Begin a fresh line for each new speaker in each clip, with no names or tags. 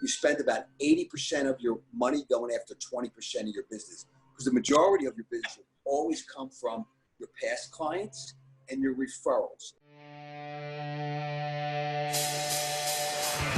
you spend about 80% of your money going after 20% of your business. Because the majority of your business will always come from your past clients and your referrals.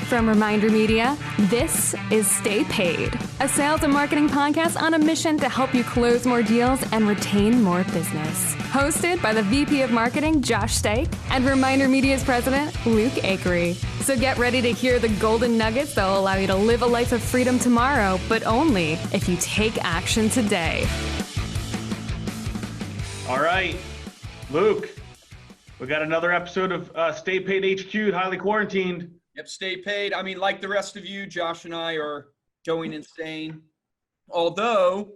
From Reminder Media, this is Stay Paid, a sales and marketing podcast on a mission to help you close more deals and retain more business. Hosted by the VP of Marketing, Josh Stake, and Reminder Media's president, Luke Acree. So get ready to hear the golden nuggets that will allow you to live a life of freedom tomorrow, but only if you take action today.
All right, Luke, we got another episode of Stay Paid HQ, highly quarantined.
Yep, stay paid. I mean, like the rest of you, Josh and I are going insane. Although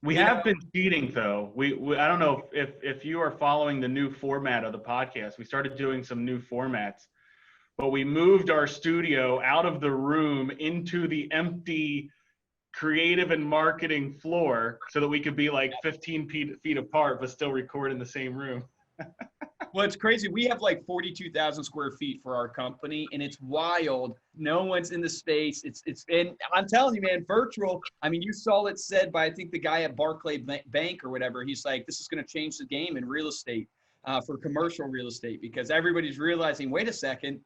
we have been cheating, though. We I don't know if you are following the new format of the podcast. We started doing some new formats, but we moved our studio out of the room into the empty creative and marketing floor so that we could be like 15 feet apart, but still record in the same room.
Well, it's crazy. We have like 42,000 square feet for our company, and it's wild. No one's in the space. And I'm telling you, man, virtual. I mean, you saw it said by, I think, the guy at Barclay Bank or whatever. He's like, this is going to change the game in real estate, for commercial real estate, because everybody's realizing, wait a second,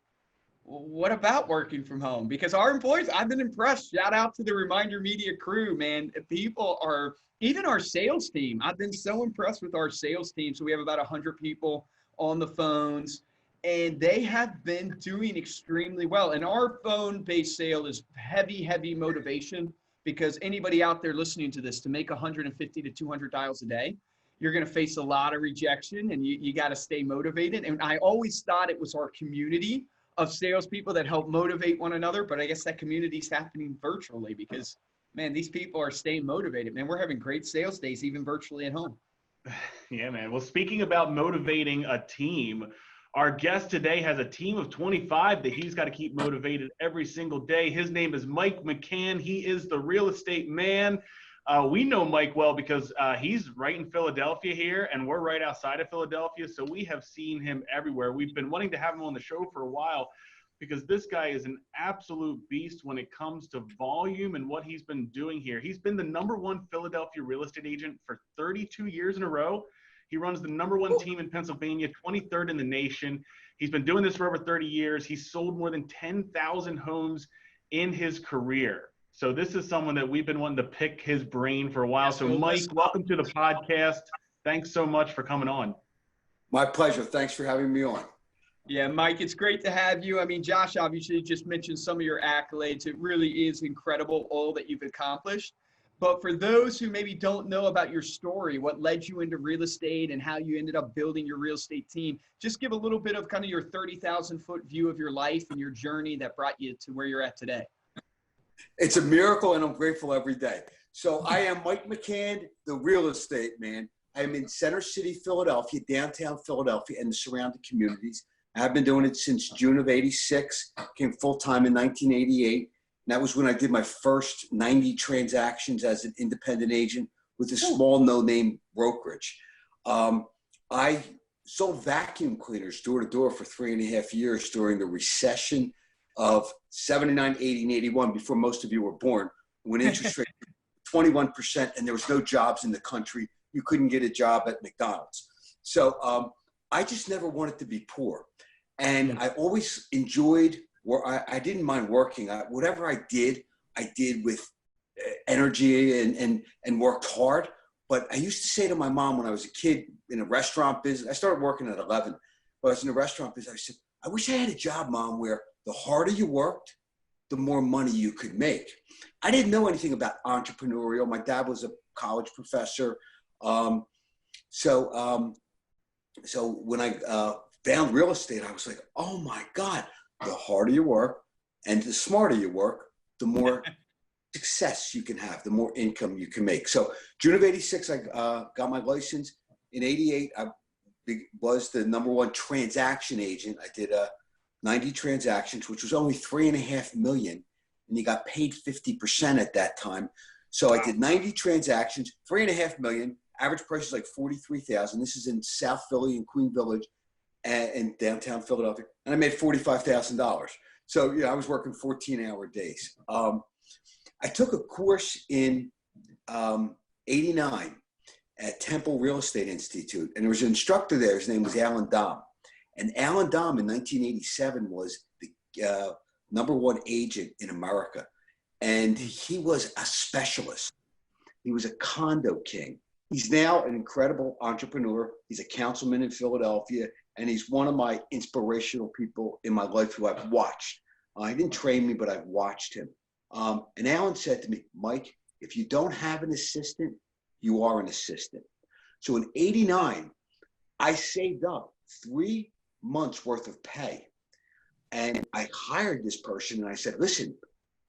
what about working from home? Because our employees, I've been impressed. Shout out to the Reminder Media crew, man. People are, even our sales team. I've been so impressed with our sales team. So we have about 100 people on the phones, and they have been doing extremely well. And our phone-based sale is heavy motivation, because anybody out there listening to this, to make 150 to 200 dials a day, you're going to face a lot of rejection, and you got to stay motivated. And I always thought it was our community of salespeople that help motivate one another, but I guess that community is happening virtually because, man, these people are staying motivated. Man, we're having great sales days, even virtually at home.
Yeah, man. Well, speaking about motivating a team, our guest today has a team of 25 that he's got to keep motivated every single day. His name is Mike McCann. He is the real estate man. We know Mike well because he's right in Philadelphia here, and we're right outside of Philadelphia, so we have seen him everywhere. We've been wanting to have him on the show for a while because this guy is an absolute beast when it comes to volume and what he's been doing here. He's been the #1 Philadelphia real estate agent for 32 years in a row. He runs the #1 team in Pennsylvania, 23rd in the nation. He's been doing this for over 30 years. He's sold more than 10,000 homes in his career. So this is someone that we've been wanting to pick his brain for a while. So Mike, welcome to the podcast. Thanks so much for coming on.
My pleasure. Thanks for having me on.
Yeah, Mike, it's great to have you. I mean, Josh obviously just mentioned some of your accolades. It really is incredible, all that you've accomplished. But for those who maybe don't know about your story, what led you into real estate and how you ended up building your real estate team, just give a little bit of kind of your 30,000-foot view of your life and your journey that brought you to where you're at today.
It's a miracle, and I'm grateful every day. So I am Mike McCann, the real estate man. I'm in Center City, Philadelphia, downtown Philadelphia, and the surrounding communities. I've been doing it since June of '86, came full-time in 1988. And that was when I did my first 90 transactions as an independent agent with a small no-name brokerage. I sold vacuum cleaners door to door for 3.5 years during the recession of 79, 80, and 81, before most of you were born, when interest rates were 21% and there was no jobs in the country. You couldn't get a job at McDonald's. So I just never wanted to be poor. And I always enjoyed where I didn't mind working. Whatever I did with energy and worked hard. But I used to say to my mom when I was a kid in a restaurant business, I started working at 11, but I was in a restaurant business. I said, I wish I had a job, Mom, where the harder you worked, the more money you could make. I didn't know anything about entrepreneurial. My dad was a college professor. So when I found real estate, I was like, oh my God, the harder you work and the smarter you work, the more success you can have, the more income you can make. So June of '86, I got my license. In '88, I was the #1 transaction agent. I did 90 transactions, which was only $3.5 million, and you got paid 50% at that time. So I did 90 transactions, $3.5 million. Average price is like $43,000. This is in South Philly in Queen Village and downtown Philadelphia, and I made $45,000. So, yeah, I was working 14-hour days. I took a course in 89 at Temple Real Estate Institute, and there was an instructor there. His name was Alan Dom. And Alan Dom in 1987 was the #1 agent in America. And he was a specialist. He was a condo king. He's now an incredible entrepreneur. He's a councilman in Philadelphia, and he's one of my inspirational people in my life who I've watched. He didn't train me, but I've watched him. And Alan said to me, Mike, if you don't have an assistant, you are an assistant. So in 89, I saved up 3 months worth of pay. And I hired this person and I said, listen,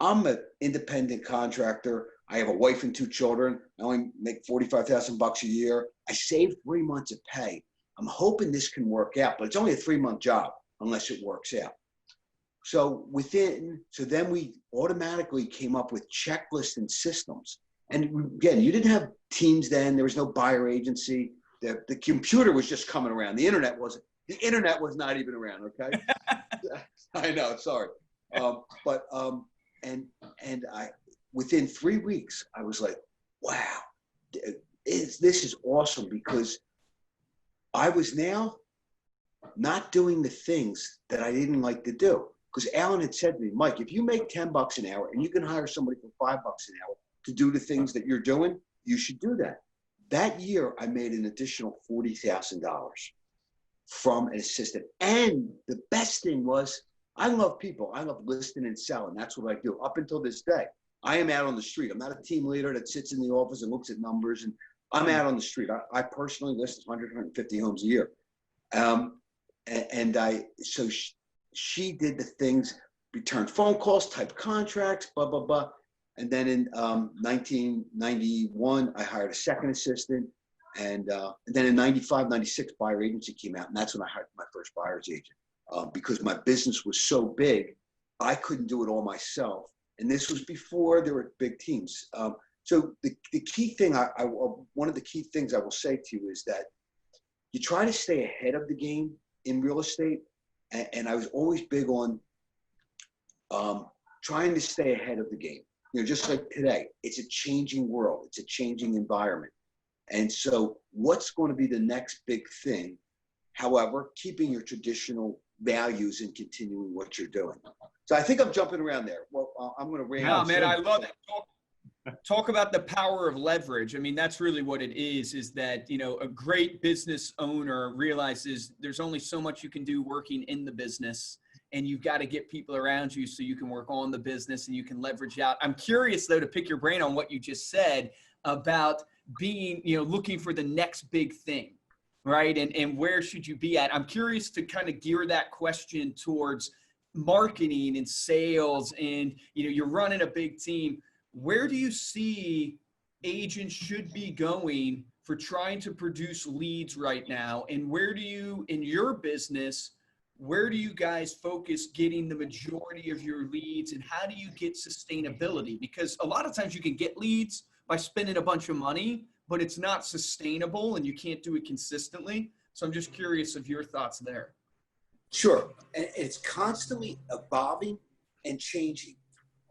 I'm an independent contractor. I have a wife and 2 children. I only make $45,000 a year. I saved 3 months of pay. I'm hoping this can work out, but it's only a 3-month job unless it works out. So then we automatically came up with checklists and systems. And again, you didn't have teams then. There was no buyer agency. The computer was just coming around. The internet was not even around. Okay. I know. Sorry. Within 3 weeks, I was like, wow, this is awesome, because I was now not doing the things that I didn't like to do. Because Alan had said to me, Mike, if you make $10 an hour and you can hire somebody for $5 an hour to do the things that you're doing, you should do that. That year, I made an additional $40,000 from an assistant. And the best thing was, I love people. I love listing and selling. That's what I do up until this day. I am out on the street. I'm not a team leader that sits in the office and looks at numbers. And I'm out on the street. I personally list 100, 150 homes a year. So she did the things, returned phone calls, typed contracts, blah, blah, blah. And then in 1991, I hired a second assistant. And then in 95, 96, buyer agency came out. And that's when I hired my first buyer's agent. Because my business was so big, I couldn't do it all myself. And this was before there were big teams. So the key thing, one of the key things I will say to you is that you try to stay ahead of the game in real estate. And I was always big on trying to stay ahead of the game. You know, just like today, it's a changing world. It's a changing environment. And so what's going to be the next big thing? However, keeping your traditional values and continuing what you're doing. So I think I'm jumping around there. Well, I'm going to ramble.
No, man, I love it. Talk about the power of leverage. I mean, that's really what it is that, you know, a great business owner realizes there's only so much you can do working in the business, and you've got to get people around you so you can work on the business and you can leverage out. I'm curious, though, to pick your brain on what you just said about being, you know, looking for the next big thing, right? And where should you be at? I'm curious to kind of gear that question towards marketing and sales, and, you know, you're running a big team. Where do you see agents should be going for trying to produce leads right now? And where do you, in your business, where do you guys focus getting the majority of your leads, and how do you get sustainability? Because a lot of times you can get leads by spending a bunch of money, but it's not sustainable and you can't do it consistently. So I'm just curious of your thoughts there.
Sure. And it's constantly evolving and changing.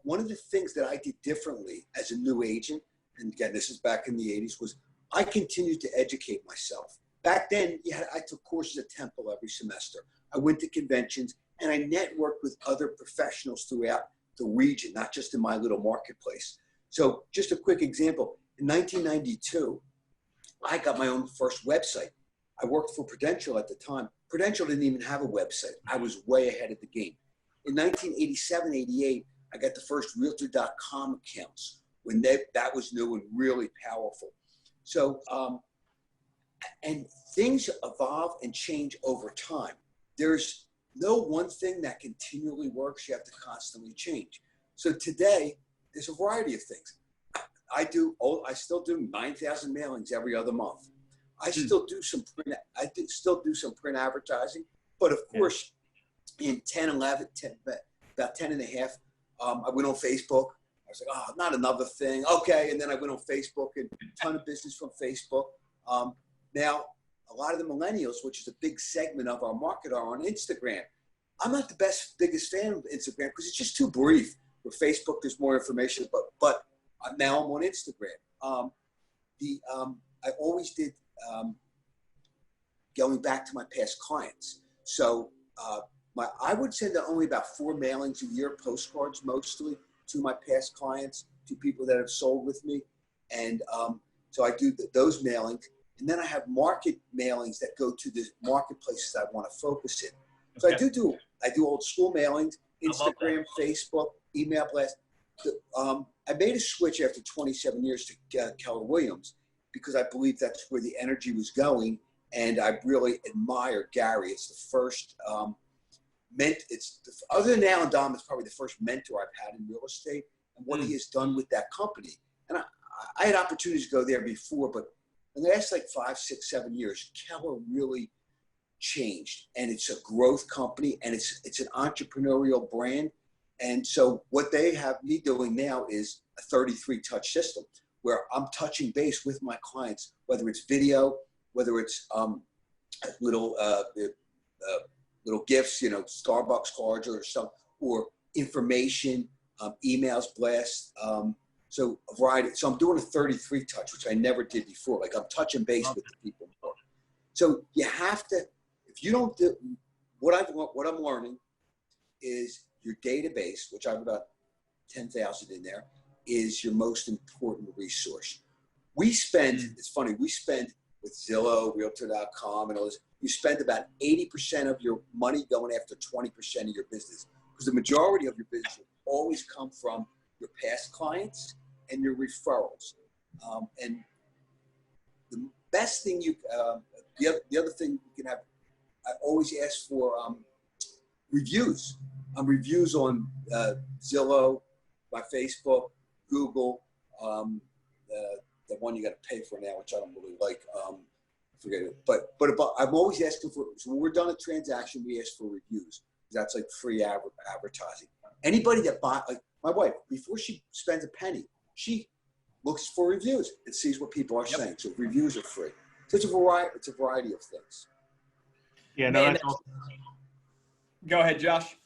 One of the things that I did differently as a new agent, and again, this is back in the 80s, was I continued to educate myself. Back then, I took courses at Temple every semester. I went to conventions, and I networked with other professionals throughout the region, not just in my little marketplace. So just a quick example, in 1992, I got my own first website. I worked for Prudential at the time. Prudential didn't even have a website. I was way ahead of the game. In 1987, 88, I got the first Realtor.com accounts when that was new and really powerful. So, and things evolve and change over time. There's no one thing that continually works. You have to constantly change. So today, there's a variety of things. I still do 9,000 mailings every other month. I still do some print. Still do some print advertising, but of course, in about 10 and a half. I went on Facebook. I was like, oh, not another thing. Okay. And then I went on Facebook, and a ton of business from Facebook. Now, a lot of the millennials, which is a big segment of our market, are on Instagram. I'm not the biggest fan of Instagram because it's just too brief. With Facebook, there's more information, but now I'm on Instagram. I always did, going back to my past clients. So I would send out only about 4 mailings a year, postcards mostly, to my past clients, to people that have sold with me. And so I do those mailings. And then I have market mailings that go to the marketplaces I want to focus in. So
Okay.
I do old school mailings, Instagram, Facebook, email blast. I made a switch after 27 years to Keller Williams because I believe that's where the energy was going. And I really admire Gary. It's the first, other than Alan Dom, it's probably the first mentor I've had in real estate and what he has done with that company. And I had opportunities to go there before, but in the last like 5, 6, 7 years, Keller really changed, and it's a growth company, and it's an entrepreneurial brand. And so what they have me doing now is a 33 touch system where I'm touching base with my clients, whether it's video, whether it's little gifts, Starbucks cards or stuff, or information, emails, blasts. So a variety. So I'm doing a 33 touch, which I never did before. Like I'm touching base with the people. So you have to, if you don't do what I'm learning is your database, which I have about 10,000 in there, is your most important resource. It's funny, we spend with Zillow, Realtor.com, and all this, you spend about 80% of your money going after 20% of your business. Because the majority of your business will always come from your past clients and your referrals. And the best thing the other thing you can have, I always ask for reviews. Reviews on Zillow, my Facebook, Google, the one you got to pay for now, which I don't really like. Forget it. But I'm always asking for. So when we're done a transaction, we ask for reviews. That's like free advertising. Anybody that buys, like my wife, before she spends a penny, she looks for reviews and sees what people are saying. So reviews are free. So it's a variety of things.
Yeah, no, that's awesome.
Go ahead, Josh.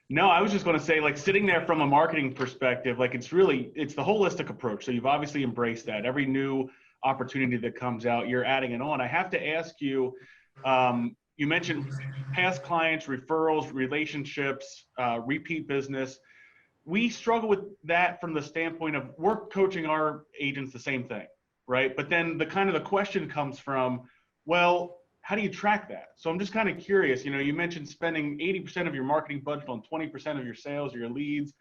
No, I was just going to say, like, sitting there from a marketing perspective, like, it's the holistic approach. So you've obviously embraced that. Every new opportunity that comes out, you're adding it on. I have to ask you, you mentioned past clients, referrals, relationships, repeat business. We struggle with that from the standpoint of we're coaching our agents the same thing, right? But then the question comes from, well, how do you track that? So I'm just kind of curious, you mentioned spending 80% of your marketing budget on 20% of your sales or your leads.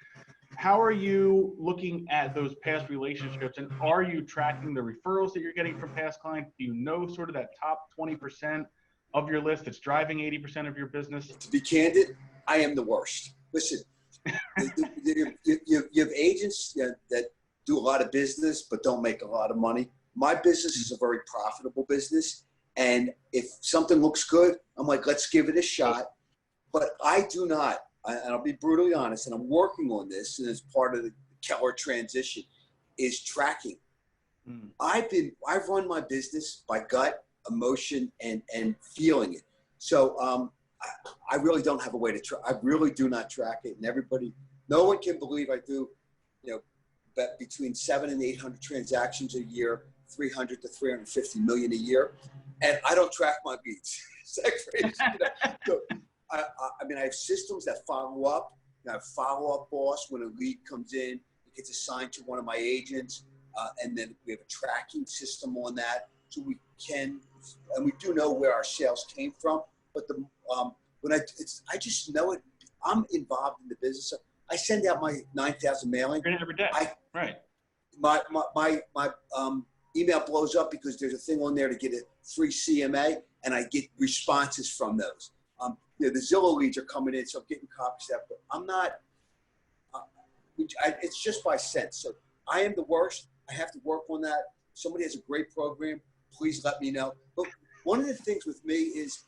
How are you looking at those past relationships, and are you tracking the referrals that you're getting from past clients? Do you know sort of that top 20% of your list that's driving 80% of your business?
To be candid, I am the worst. Listen, you have agents that do a lot of business but don't make a lot of money. My business is a very profitable business. And if something looks good, I'm like, let's give it a shot. But I do not, and I'll be brutally honest, and I'm working on this, and as part of the Keller transition, is tracking. I've run my business by gut, emotion, and feeling it. So I really don't have a way to track. I really do not track it, and no one can believe I do, bet between 700 and 800 transactions a year, 300 to 350 million a year. And I don't track my leads. Is that crazy? So, I have systems that follow up. I have a follow-up boss when a lead comes in. It gets assigned to one of my agents. And then we have a tracking system on that. So we do know where our sales came from. But I just know it. I'm involved in the business. So I send out my 9,000 mailing.
Every day. Right.
My email blows up because there's a thing on there to get a free CMA, and I get responses from those. The Zillow leads are coming in, so I'm getting copies of that, but I'm not, it's just by sense. So I am the worst. I have to work on that. If somebody has a great program, please let me know. But one of the things with me is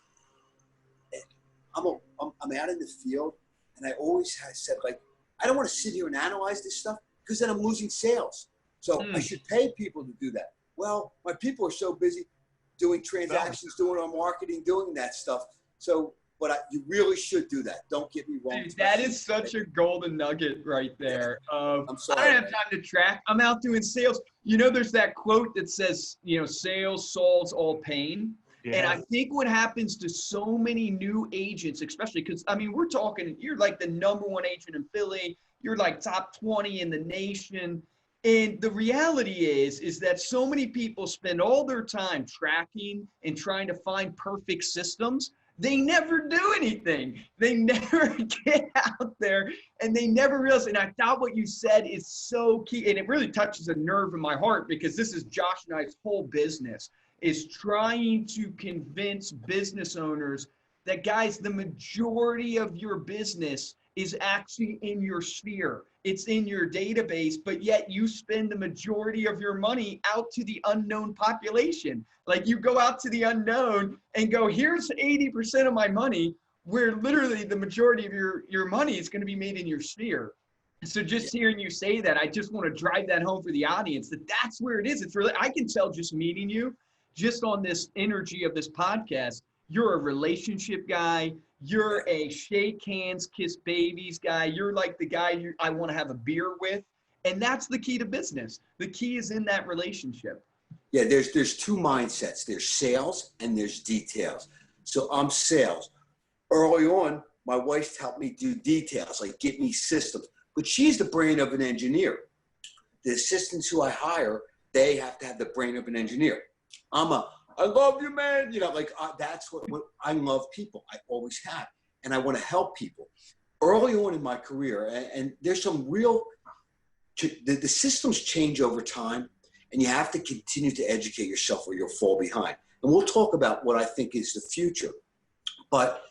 I'm out in the field, and I always have said, like, I don't want to sit here and analyze this stuff because then I'm losing sales. So I should pay people to do that. Well, my people are so busy doing transactions, doing our marketing, doing that stuff. So, but you really should do that. Don't get me wrong.
Dude, that is such a golden nugget right there.
I'm sorry,
I don't have
man.
time to track. I'm out doing sales. You know, there's that quote that says, you know, sales solves all pain.
Yeah.
And I think what happens to so many new agents, especially because, I mean, we're talking, you're like the #1 agent in Philly. You're like top 20 in the nation. And the reality is that so many people spend all their time tracking and trying to find perfect systems. They never do anything. They never get out there and they never realize. And I thought what you said is so key. And it really touches a nerve in my heart because this is Josh and I's whole business, is trying to convince business owners that, guys, the majority of your business is actually in your sphere. It's in your database, but yet you spend the majority of your money out to the unknown population. Like you go out to the unknown and go, here's 80% of my money, where literally the majority of your money is going to be made in your sphere. So just hearing you say that, I just want to drive that home for the audience, that that's where it is. It's really, I can tell just meeting you, just on this energy of this podcast, you're a relationship guy. You're a shake hands, kiss babies guy. You're like the guy I want to have a beer with. And that's the key to business. The key is in that relationship.
Yeah, there's two mindsets. There's sales and there's details. So I'm sales. Early on, my wife helped me do details, like get me systems. But she's the brain of an engineer. The assistants who I hire, they have to have the brain of an engineer. I love you, man. You know, like that's what I love people. I always have. And I want to help people. Early on in my career, and there's some real, the systems change over time, and you have to continue to educate yourself or you'll fall behind. And we'll talk about what I think is the future. But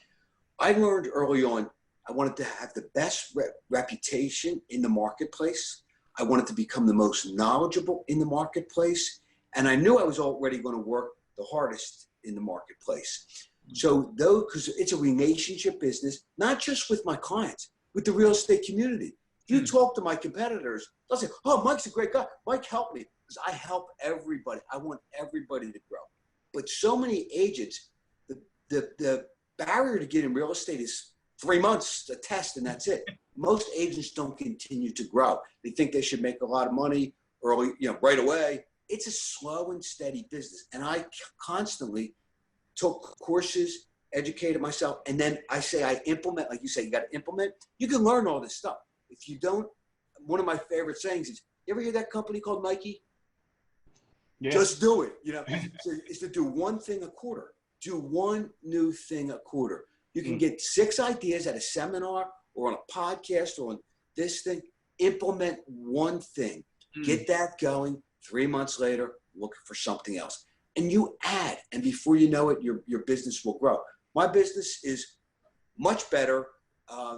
I learned early on, I wanted to have the best reputation in the marketplace. I wanted to become the most knowledgeable in the marketplace. And I knew I was already going to work the hardest in the marketplace. So though, because it's a relationship business, not just with my clients, with the real estate community. If you talk to my competitors, they'll say, oh, Mike's a great guy. Mike helped me. Because I help everybody. I want everybody to grow. But so many agents, the barrier to get in real estate is 3 months, a test, and that's it. Most agents don't continue to grow. They think they should make a lot of money early, right away. It's a slow and steady business. And I constantly took courses, educated myself, and then I say I implement, like you say, you got to implement. You can learn all this stuff. If you don't, one of my favorite sayings is, you ever hear that company called Nike? Yeah. Just do it. So it's to do one thing a quarter. Do one new thing a quarter. You can get 6 ideas at a seminar or on a podcast or on this thing. Implement one thing. Get that going. 3 months later, look for something else. And you add, and before you know it, your business will grow. My business is much better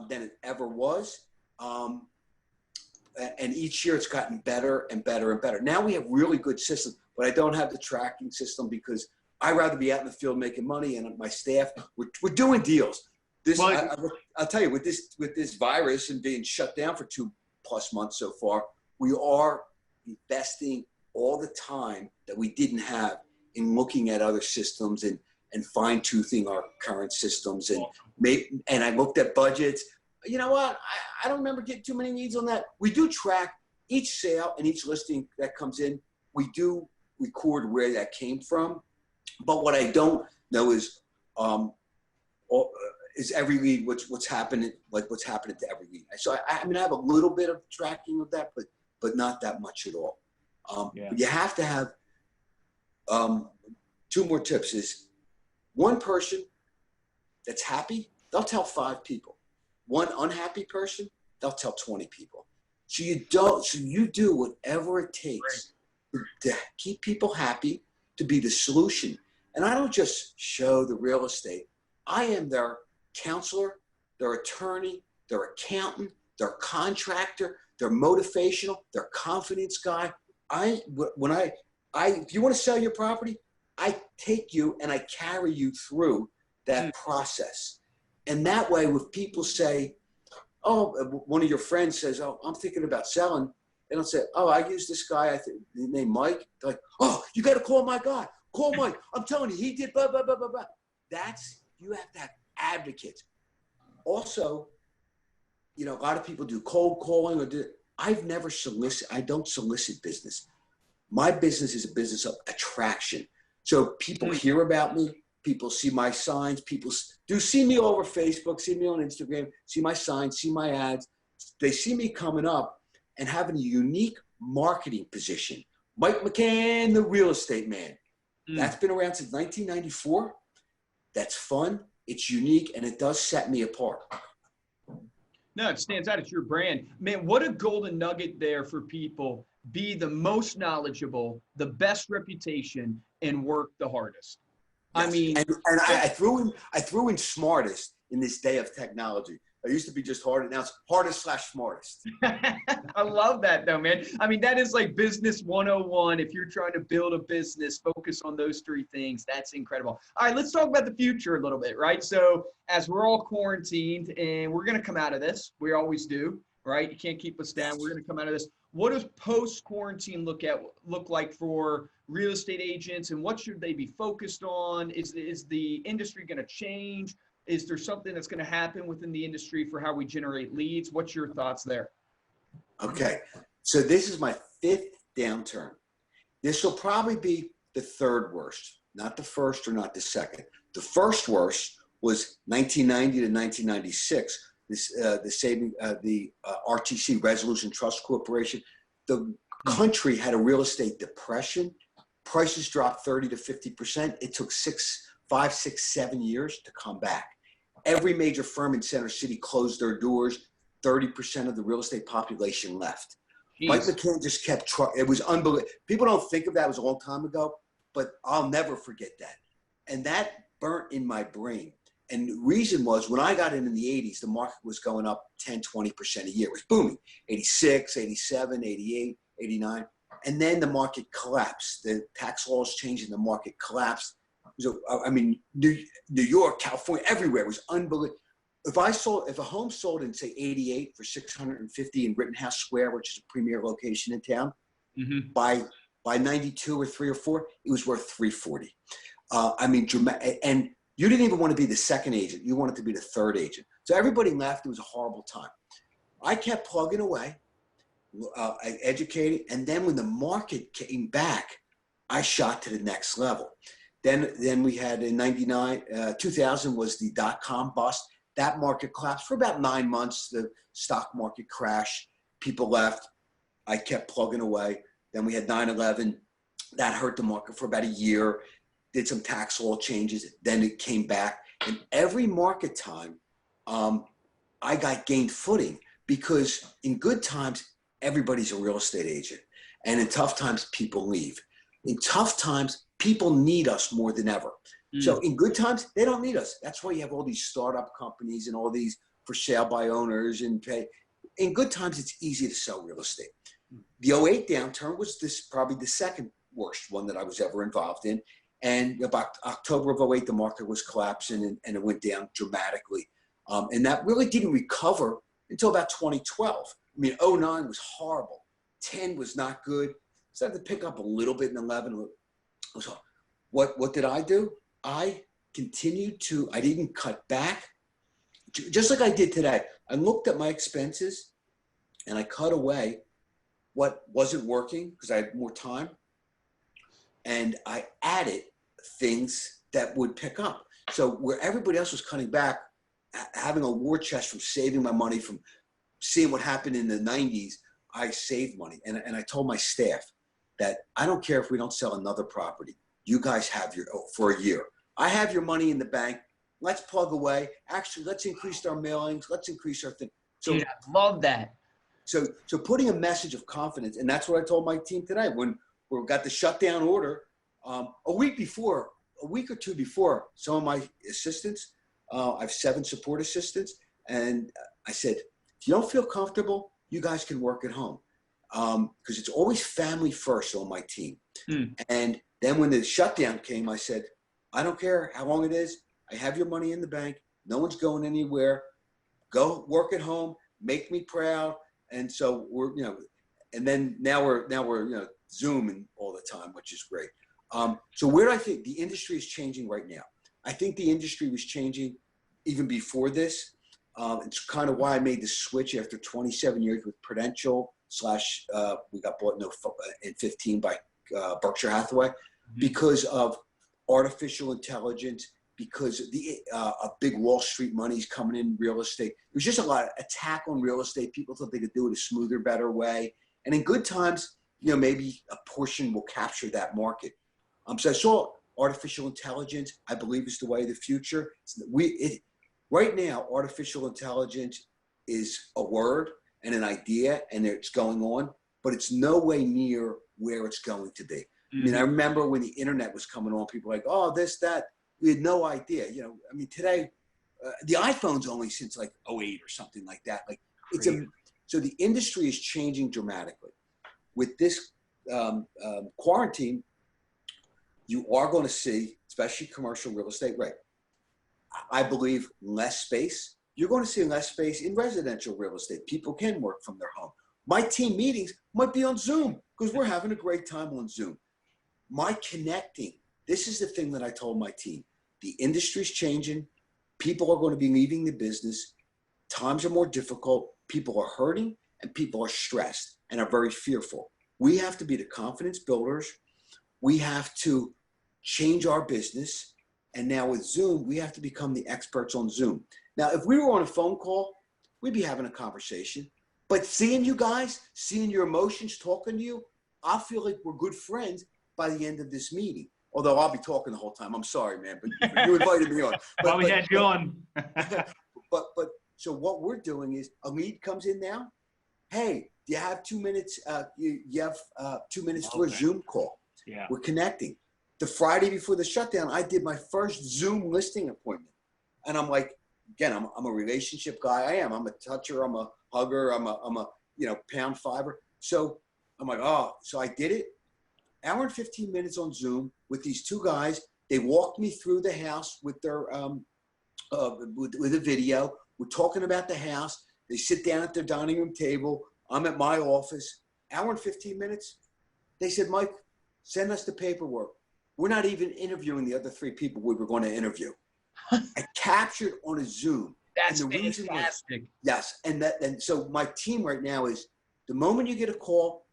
than it ever was. And each year it's gotten better and better and better. Now we have really good systems, but I don't have the tracking system because I'd rather be out in the field making money, and my staff, we're doing deals. I'll tell you, with this virus and being shut down for 2+ months so far, we are investing all the time that we didn't have in looking at other systems and fine-toothing our current systems. And I looked at budgets. You know what? I don't remember getting too many needs on that. We do track each sale and each listing that comes in. We do record where that came from. But what I don't know is every lead, what's happening, like what's happening to every lead. So I have a little bit of tracking of that, but not that much at all. But you have to have 2 more tips. Is one person that's happy, they'll tell 5 people. One unhappy person, they'll tell 20 people. So you do whatever it takes to keep people happy, to be the solution. And I don't just show the real estate. I am their counselor, their attorney, their accountant, their contractor, their motivational, their confidence guy. If you want to sell your property, I take you and I carry you through that process. And that way, if people say, oh, one of your friends says, oh, I'm thinking about selling, they don't say, oh, I use this guy, I think his name Mike. They're like, oh, you got to call my guy. Call Mike. I'm telling you, he did blah, blah, blah, blah, blah. You have to have advocates. Also, you know, a lot of people do cold calling I've never I don't solicit business. My business is a business of attraction. So people hear about me, people see my signs, people do see me over Facebook, see me on Instagram, see my signs, see my ads. They see me coming up and having a unique marketing position. Mike McCann, the real estate man. That's been around since 1994. That's fun, it's unique, and it does set me apart.
No, it stands out. It's your brand. Man, what a golden nugget there for people. Be the most knowledgeable, the best reputation, and work the hardest.
Yes.
I mean,
and I threw in smartest in this day of technology. I used to be just hard, and now it's hardest/smartest.
I love that though, man. I mean, that is like business 101. If you're trying to build a business, focus on those three things. That's incredible. All right, let's talk about the future a little bit, right? So as we're all quarantined and we're going to come out of this, we always do, right? You can't keep us down. We're going to come out of this. What does post-quarantine look like for real estate agents, and what should they be focused on? Is the industry going to change? Is there something that's going to happen within the industry for how we generate leads? What's your thoughts there?
Okay, so this is my 5th downturn. This will probably be the 3rd worst, not the first or not the second. The first worst was 1990 to 1996. The RTC, Resolution Trust Corporation. The country had a real estate depression. Prices dropped 30 to 50%. It took 5, 6, 7 years to come back. Every major firm in Center City closed their doors. 30% of the real estate population left. Jeez. Mike McCann just kept trying. It was unbelievable. People don't think of that. It was a long time ago, but I'll never forget that. And that burnt in my brain. And the reason was, when I got in the 80s, the market was going up 10, 20% a year. It was booming. 86, 87, 88, 89. And then the market collapsed. The tax laws changed and the market collapsed. So, I mean, New York, California, everywhere. It was unbelievable. If a home sold in, say, 88 for $650 in Rittenhouse Square, which is a premier location in town, by 92 or 3 or 4, it was worth $340. I mean, dramatic. And you didn't even want to be the second agent. You wanted to be the third agent. So everybody left. It was a horrible time. I kept plugging away, educating. And then when the market came back, I shot to the next level. Then we had in 2000 was the dot-com bust. That market collapsed for about 9 months. The stock market crashed. People left. I kept plugging away. Then we had 9/11. That hurt the market for about a year. Did some tax law changes. Then it came back. And every market time, I gained footing, because in good times, everybody's a real estate agent. And in tough times, people leave. In tough times, people need us more than ever. So in good times, they don't need us. That's why you have all these startup companies and all these for sale by owners and pay. In good times, it's easy to sell real estate. The 08 downturn was probably the second worst one that I was ever involved in. And about October of 08, the market was collapsing and it went down dramatically. And that really didn't recover until about 2012. I mean, 09 was horrible. 10 was not good. Started to pick up a little bit in 11. What did I do? I continued I didn't cut back, just like I did today. I looked at my expenses and I cut away what wasn't working because I had more time. And I added things that would pick up. So where everybody else was cutting back, having a war chest from saving my money, from seeing what happened in the 90s, I saved money. And I told my staff that I don't care if we don't sell another property. You guys have for a year. I have your money in the bank. Let's plug away. Actually, let's increase our mailings. Let's increase our thing. So,
dude, I love that.
So putting a message of confidence, and that's what I told my team today when we got the shutdown order. A week or two before, some of my assistants, I have 7 support assistants, and I said, if you don't feel comfortable, you guys can work at home, because it's always family first on my team. And then when the shutdown came, I said, I don't care how long it is. I have your money in the bank. No one's going anywhere. Go work at home. Make me proud. And so we're, and then now we're Zooming all the time, which is great. So where do I think the industry is changing right now? I think the industry was changing even before this. It's kind of why I made the switch after 27 years with Prudential slash we got bought in 15 by Berkshire Hathaway because of artificial intelligence, because of big Wall Street money's coming in real estate. There was just a lot of attack on real estate. People thought they could do it a smoother, better way. And in good times, maybe a portion will capture that market. So I saw artificial intelligence, I believe, is the way of the future. Right now, artificial intelligence is a word and an idea, and it's going on, but it's no way near where it's going to be. I mean, I remember when the internet was coming on, people were like, oh, this, that. We had no idea. Today, the iPhone's only since like 2008 or something like that. Like so the industry is changing dramatically. With this quarantine, you are going to see, especially commercial real estate, right? I believe less space. You're going to see less space in residential real estate. People can work from their home. My team meetings might be on Zoom because we're having a great time on Zoom. My connecting, this is the thing that I told my team. The industry's changing. People are going to be leaving the business. Times are more difficult. People are hurting and people are stressed and are very fearful. We have to be the confidence builders. We have to change our business. And now with Zoom, we have to become the experts on Zoom. Now, if we were on a phone call, we'd be having a conversation. But seeing you guys, seeing your emotions, talking to you, I feel like we're good friends by the end of this meeting. Although I'll be talking the whole time. I'm sorry, man, but you invited me on.
Well, we had you on.
but so what we're doing is a lead comes in now. Hey, do you have 2 minutes? You have 2 minutes for a Zoom call.
Yeah.
We're connecting. The Friday before the shutdown, I did my first Zoom listing appointment. And I'm like, again, I'm a relationship guy. I am. I'm a toucher. I'm a hugger. I'm a pound fiber. So I'm like, so I did it. Hour and 15 minutes on Zoom with these two guys. They walked me through the house with their with a video. We're talking about the house. They sit down at their dining room table. I'm at my office. Hour and 15 minutes. They said, Mike, send us the paperwork. We're not even interviewing the other 3 people we were going to interview. I captured on a Zoom.
That's fantastic.
Yes, and so my team right now is the moment you get a call,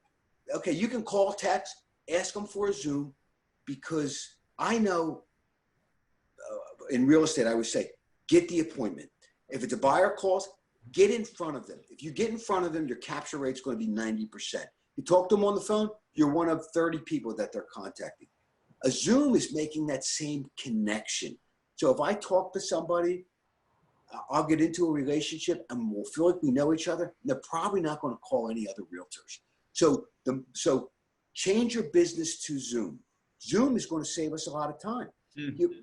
okay, you can call, text, ask them for a Zoom, because I know in real estate, I would say, get the appointment. If it's a buyer calls, get in front of them. If you get in front of them, your capture rate's going to be 90%. You talk to them on the phone, you're one of 30 people that they're contacting. A Zoom is making that same connection. So if I talk to somebody, I'll get into a relationship and we'll feel like we know each other. They're probably not going to call any other realtors. So change your business to Zoom. Zoom is going to save us a lot of time.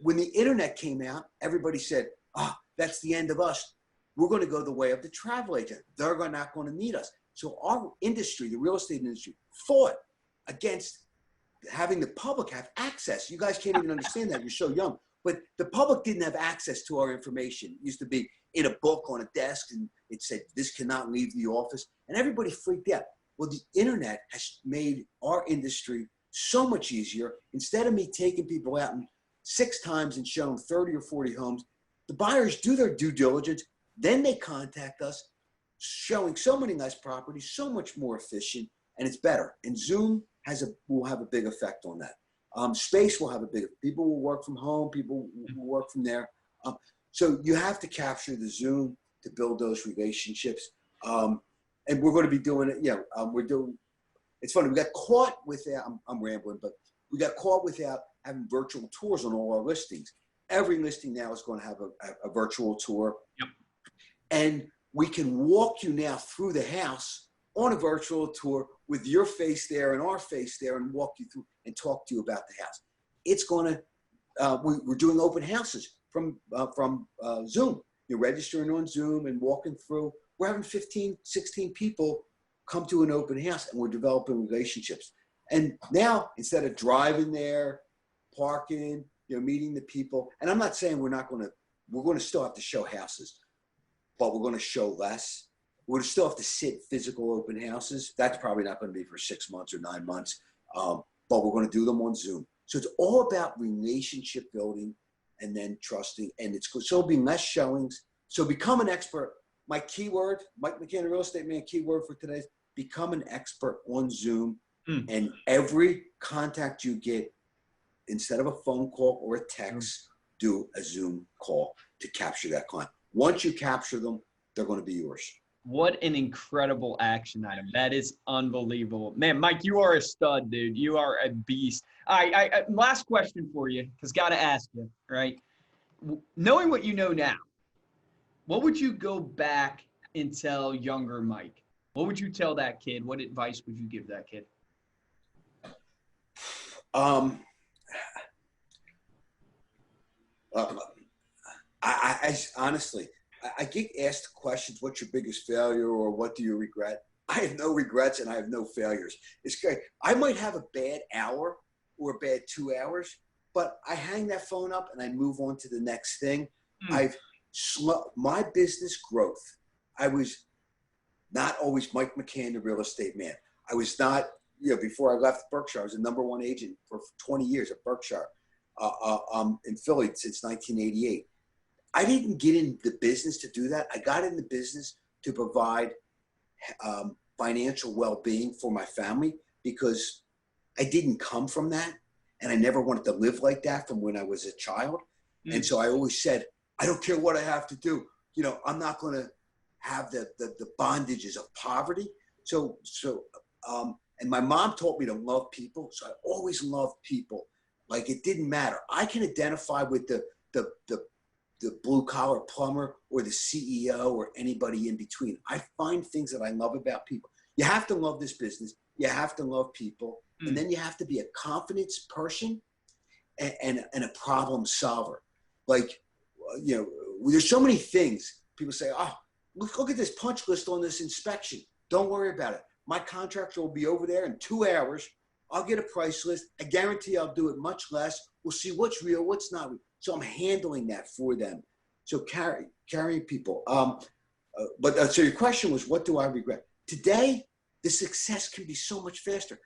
When the internet came out, everybody said, that's the end of us. We're going to go the way of the travel agent. They're not going to need us. So our industry, the real estate industry, fought against having the public have access. You guys can't even understand that. You're so young. But the public didn't have access to our information. It used to be in a book on a desk, and it said, this cannot leave the office. And everybody freaked out. Well, the internet has made our industry so much easier. Instead of me taking people out 6 times and showing 30 or 40 homes, the buyers do their due diligence. Then they contact us, showing so many nice properties, so much more efficient, and it's better. And Zoom will have a big effect on that. Space will have people will work from home, people will work from there. So you have to capture the Zoom to build those relationships. And we're going to be doing it. It's funny. We got caught without, I'm rambling, but we got caught without having virtual tours on all our listings. Every listing now is going to have a virtual tour.
Yep.
And we can walk you now through the house on a virtual tour with your face there and our face there, and walk you through and talk to you about the house. It's going to, we're doing open houses from Zoom. You're registering on Zoom and walking through. We're having 15, 16 people come to an open house, and we're developing relationships. And now, instead of driving there, parking, meeting the people, and I'm not saying we're going to still have to show houses, but we're going to show less. We're going to still have to sit physical open houses. That's probably not going to be for 6 months or 9 months, but we're going to do them on Zoom. So it's all about relationship building and then trusting. And so it'll be less showings. So become an expert. My keyword, Mike McCann, the real estate man, keyword for today is become an expert on Zoom. And every contact you get, instead of a phone call or a text, do a Zoom call to capture that client. Once you capture them, they're going to be yours.
What an incredible action item. That is unbelievable. Man, Mike, you are a stud, dude. You are a beast. I last question for you, because got to ask you, right? Knowing what you know now, what would you go back and tell younger Mike? What would you tell that kid? What advice would you give that kid?
I honestly, I get asked questions, what's your biggest failure or what do you regret? I have no regrets and I have no failures. It's great. I might have a bad hour or a bad 2 hours, but I hang that phone up and I move on to the next thing. My business growth, I was not always Mike McCann, the real estate man. I was not, before I left Berkshire, I was the #1 agent for 20 years at Berkshire in Philly since 1988. I didn't get in the business to do that. I got in the business to provide financial well-being for my family because I didn't come from that. And I never wanted to live like that from when I was a child. And so I always said, I don't care what I have to do. I'm not going to have the bondages of poverty. And my mom taught me to love people. So I always loved people. Like it didn't matter. I can identify with the blue collar plumber or the CEO or anybody in between. I find things that I love about people. You have to love this business. You have to love people. And then you have to be a confidence person and a problem solver. Like, there's so many things. People say, oh, look at this punch list on this inspection. Don't worry about it. My contractor will be over there in 2 hours. I'll get a price list. I guarantee I'll do it much less. We'll see what's real, what's not real. So I'm handling that for them. So carrying people. So your question was, what do I regret? Today, the success can be so much faster.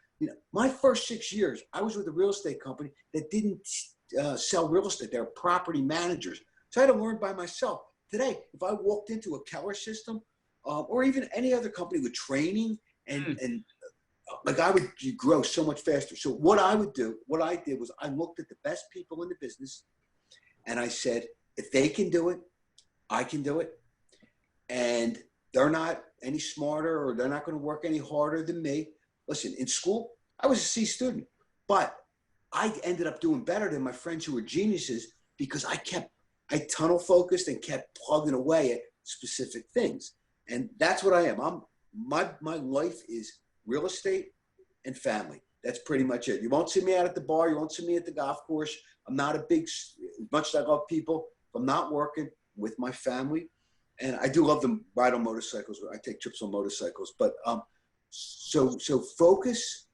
My first 6 years, I was with a real estate company that didn't sell real estate. They were property managers. So I had to learn by myself. Today, if I walked into a Keller system or even any other company with training and I would grow so much faster. So what I did was I looked at the best people in the business and I said, if they can do it, I can do it. And they're not any smarter or they're not going to work any harder than me. Listen, in school, I was a C student, but I ended up doing better than my friends who were geniuses because I tunnel focused and kept plugging away at specific things. And that's what I am. My life is real estate and family. That's pretty much it. You won't see me out at the bar. You won't see me at the golf course. I'm not as much as I love people, if I'm not working with my family. And I do love them ride on motorcycles. I take trips on motorcycles. But so focus.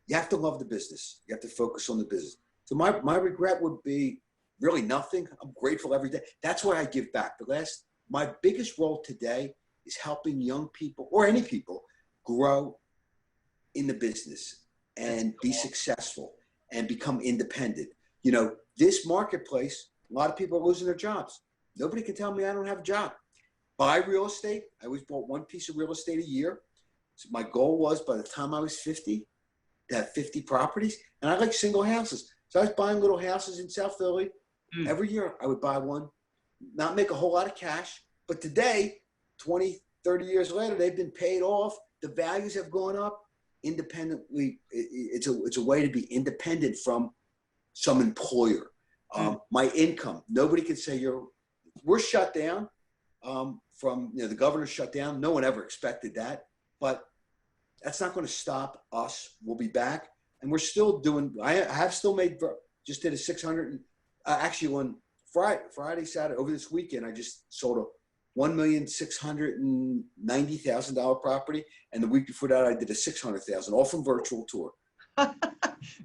You have to love the business. You have to focus on the business. So my regret would be really nothing. I'm grateful every day. That's why I give back. My biggest role today is helping young people or any people grow in the business and be successful and become independent. This marketplace, a lot of people are losing their jobs. Nobody can tell me I don't have a job. Buy real estate. I always bought one piece of real estate a year. So my goal was by the time I was 50 to have 50 properties. And I like single houses. So I was buying little houses in South Philly. Every year I would buy one, not make a whole lot of cash. But today, 20, 30 years later, they've been paid off. The values have gone up independently. It's a way to be independent from some employer. My income, nobody can say we're shut down from, the governor shut down. No one ever expected that, but that's not going to stop us. We'll be back and we're still doing, I have still made, just did a 600, actually on Friday, Saturday, over this weekend, I just sold a $1,690,000 property. And the week before that, I did a $600,000, all from virtual tour.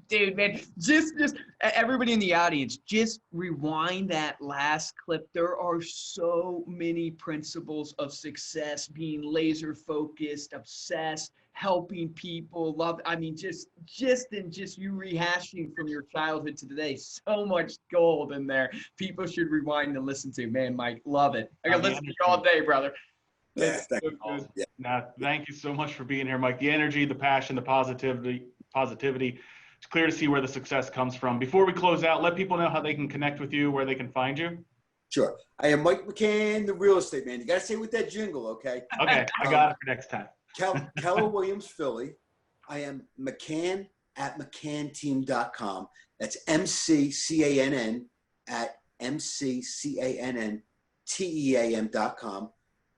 Dude, man, just everybody in the audience, just rewind that last clip. There are so many principles of success: being laser focused, obsessed, helping people, love. I mean, just you rehashing from your childhood to today. So much gold in there. People should rewind and listen to. Man, Mike, love it. I can listen to you all day, brother.
Yeah, thank you.
Awesome.
Yeah.
Nah, thank you so much for being here, Mike. The energy, the passion, the positivity. It's clear to see where the success comes from. Before we close out, let people know how they can connect with you, where they can find you.
Sure. I am Mike McCann, the real estate man. You got to say it with that jingle, okay?
Okay, I got it for next time.
Keller Williams, Philly. I am McCann at McCannTeam.com. That's McCann at McCannTeam.com.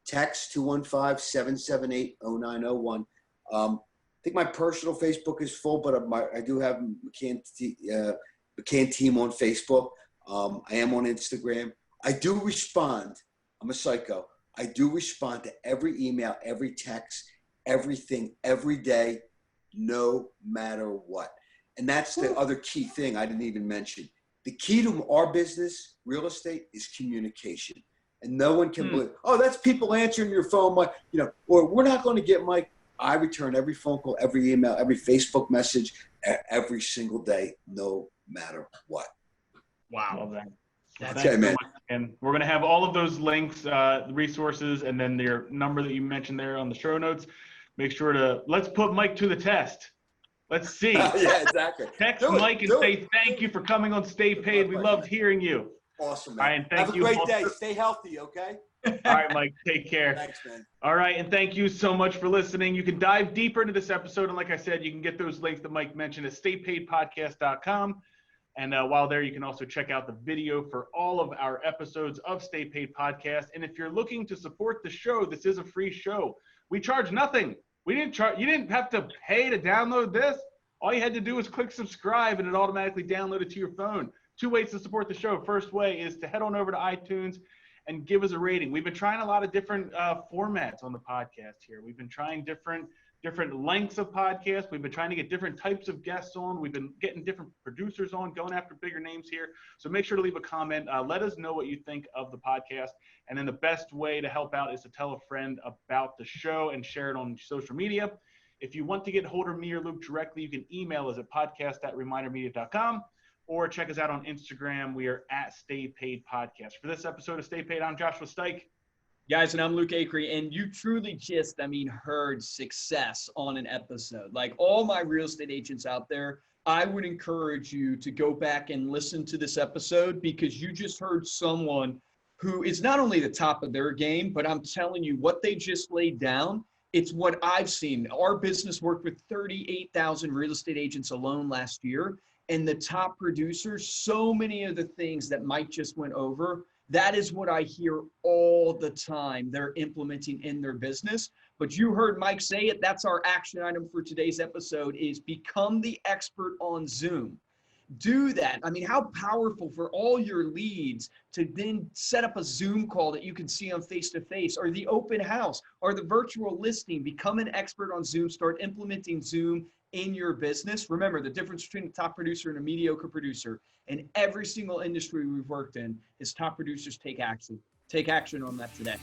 Text 215-778-0901. I think my personal Facebook is full, but I do have McCann Team on Facebook. I am on Instagram. I do respond. I'm a psycho. I do respond to every email, every text, everything, every day, no matter what. And that's the other key thing I didn't even mention. The key to our business, real estate, is communication. And no one can believe, oh, that's people answering your phone, Mike, or we're not going to get Mike. I return every phone call, every email, every Facebook message, every single day, no matter what.
Wow. Love that.
Okay, man.
And we're going to have all of those links, resources, and then your number that you mentioned there on the show notes. Make sure to let's put Mike to the test. Let's see.
Yeah, exactly.
Text Mike and say thank you for coming on Stay Paid. We loved hearing you.
Awesome, man.
All right, and thank
Have a
you.
great day. Stay healthy, okay?
All right, Mike. Take care.
Thanks, man.
All right, and thank you so much for listening. You can dive deeper into this episode, and like I said, you can get those links that Mike mentioned at StayPaidPodcast.com. And while there, you can also check out the video for all of our episodes of Stay Paid Podcast. And if you're looking to support the show, this is a free show. We charge nothing. You didn't have to pay to download this. All you had to do was click subscribe, and it automatically downloaded to your phone. 2 ways to support the show. First way is to head on over to iTunes and give us a rating. We've been trying a lot of different formats on the podcast here. We've been trying different lengths of podcasts. We've been trying to get different types of guests on. We've been getting different producers on, going after bigger names here. So make sure to leave a comment. Let us know what you think of the podcast. And then the best way to help out is to tell a friend about the show and share it on social media. If you want to get hold of me or Luke directly, you can email us at podcast@remindermedia.com or check us out on Instagram. We are at Stay Paid Podcast. For this episode of Stay Paid, I'm Joshua Stike.
Guys, and I'm Luke Acree, and you truly just, heard success on an episode. Like all my real estate agents out there, I would encourage you to go back and listen to this episode because you just heard someone who is not only the top of their game, but I'm telling you what they just laid down. It's what I've seen. Our business worked with 38,000 real estate agents alone last year, and the top producers, so many of the things that Mike just went over, that is what I hear all the time they're implementing in their business. But you heard Mike say it. That's our action item for today's episode is become the expert on Zoom. Do that. How powerful for all your leads to then set up a Zoom call that you can see on face-to-face or the open house or the virtual listing. Become an expert on Zoom. Start implementing Zoom in your business. Remember, the difference between a top producer and a mediocre producer in every single industry we've worked in is top producers take action. Take action on that today.